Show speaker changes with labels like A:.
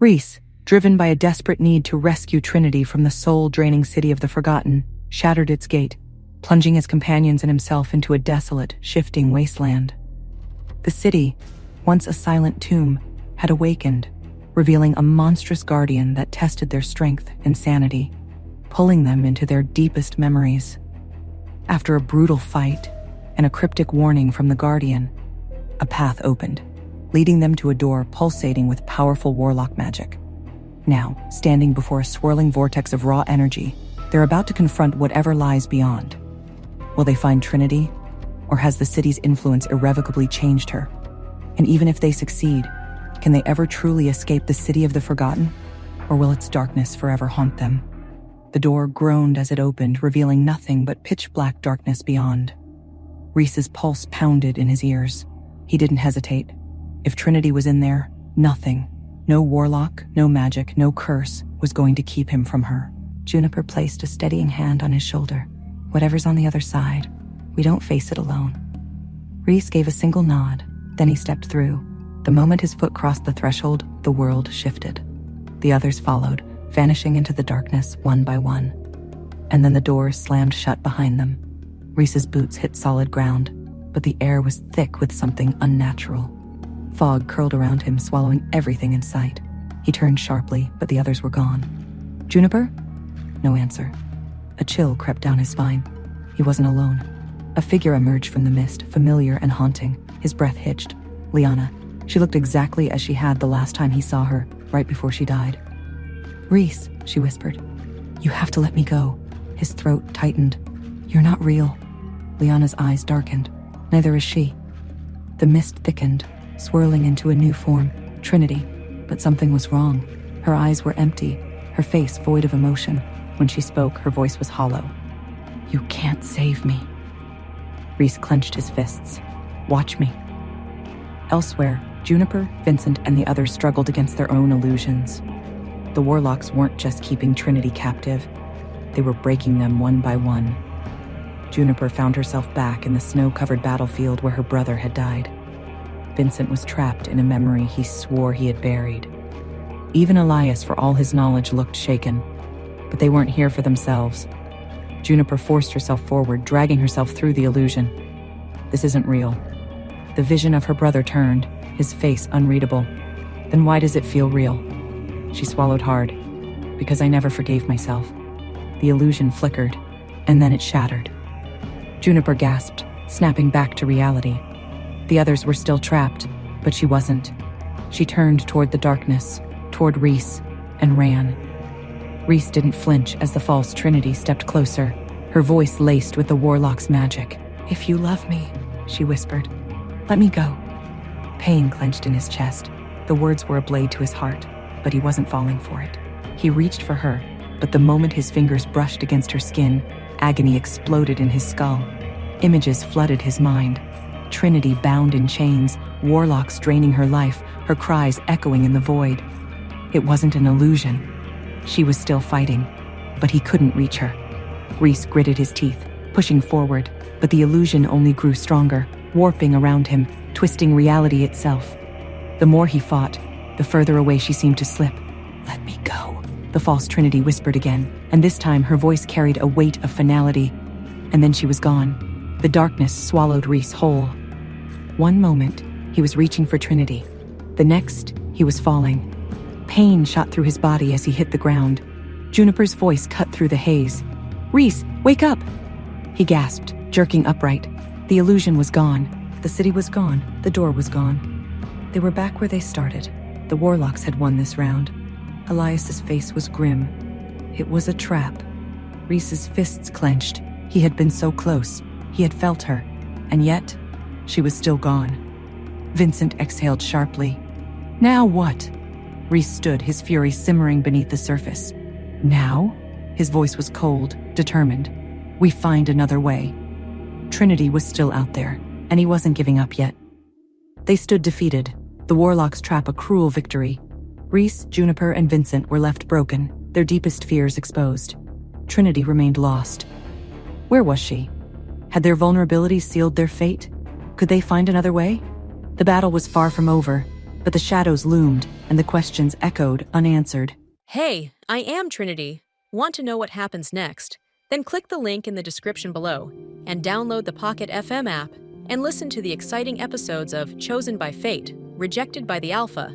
A: Reece, driven by a desperate need to rescue Trinity from the soul-draining city of the Forgotten, shattered its gate, plunging his companions and himself into a desolate, shifting wasteland. The city, once a silent tomb, had awakened, revealing a monstrous guardian that tested their strength and sanity, pulling them into their deepest memories. After a brutal fight and a cryptic warning from the guardian, a path opened, leading them to a door pulsating with powerful warlock magic. Now, standing before a swirling vortex of raw energy, they're about to confront whatever lies beyond. Will they find Trinity, or has the city's influence irrevocably changed her? And even if they succeed, can they ever truly escape the city of the Forgotten, or will its darkness forever haunt them? The door groaned as it opened, revealing nothing but pitch-black darkness beyond. Reece's pulse pounded in his ears. He didn't hesitate. If Trinity was in there, nothing, no warlock, no magic, no curse, was going to keep him from her. Juniper placed a steadying hand on his shoulder. Whatever's on the other side, we don't face it alone. Reece gave a single nod, then he stepped through. The moment his foot crossed the threshold, the world shifted. The others followed, vanishing into the darkness one by one. And then the doors slammed shut behind them. Reece's boots hit solid ground, but the air was thick with something unnatural. Fog curled around him, swallowing everything in sight. He turned sharply, but the others were gone. Juniper? No answer. A chill crept down his spine. He wasn't alone. A figure emerged from the mist, familiar and haunting. His breath hitched. Liana. She looked exactly as she had the last time he saw her, right before she died. Reece, she whispered. You have to let me go. His throat tightened. You're not real. Liana's eyes darkened. Neither is she. The mist thickened, swirling into a new form, Trinity. But something was wrong. Her eyes were empty, her face void of emotion. When she spoke, her voice was hollow. You can't save me. Reece clenched his fists. Watch me. Elsewhere, Juniper, Vincent, and the others struggled against their own illusions. The warlocks weren't just keeping Trinity captive. They were breaking them one by one. Juniper found herself back in the snow-covered battlefield where her brother had died. Vincent was trapped in a memory he swore he had buried. Even Elias, for all his knowledge, looked shaken. But they weren't here for themselves. Juniper forced herself forward, dragging herself through the illusion. This isn't real. The vision of her brother turned, his face unreadable. Then why does it feel real? She swallowed hard. Because I never forgave myself. The illusion flickered, and then it shattered. Juniper gasped, snapping back to reality. The others were still trapped, but she wasn't. She turned toward the darkness, toward Reece, and ran. Reece didn't flinch as the false Trinity stepped closer, her voice laced with the warlock's magic. If you love me, she whispered, let me go. Pain clenched in his chest. The words were a blade to his heart, but he wasn't falling for it. He reached for her, but the moment his fingers brushed against her skin, agony exploded in his skull. Images flooded his mind. Trinity bound in chains, warlocks draining her life, her cries echoing in the void. It wasn't an illusion. She was still fighting, but he couldn't reach her. Reece gritted his teeth, pushing forward, but the illusion only grew stronger, warping around him, twisting reality itself. The more he fought, the further away she seemed to slip. Let me go, the false Trinity whispered again, and this time her voice carried a weight of finality. And then she was gone. The darkness swallowed Reece whole. One moment, he was reaching for Trinity. The next, he was falling. Pain shot through his body as he hit the ground. Juniper's voice cut through the haze. Reece, wake up! He gasped, jerking upright. The illusion was gone. The city was gone. The door was gone. They were back where they started. The warlocks had won this round. Elias's face was grim. It was a trap. Reece's fists clenched. He had been so close. He had felt her. And yet, she was still gone. Vincent exhaled sharply. Now what? Reece stood, his fury simmering beneath the surface. Now? His voice was cold, determined. We find another way. Trinity was still out there, and he wasn't giving up yet. They stood defeated, the warlock's trap a cruel victory. Reece, Juniper, and Vincent were left broken, their deepest fears exposed. Trinity remained lost. Where was she? Had their vulnerabilities sealed their fate? Could they find another way? The battle was far from over, But the shadows loomed, and the questions echoed, unanswered.
B: Hey, I am Trinity. Want to know what happens next? Then click the link in the description below and download the Pocket FM app and listen to the exciting episodes of Chosen by Fate, Rejected by the Alpha,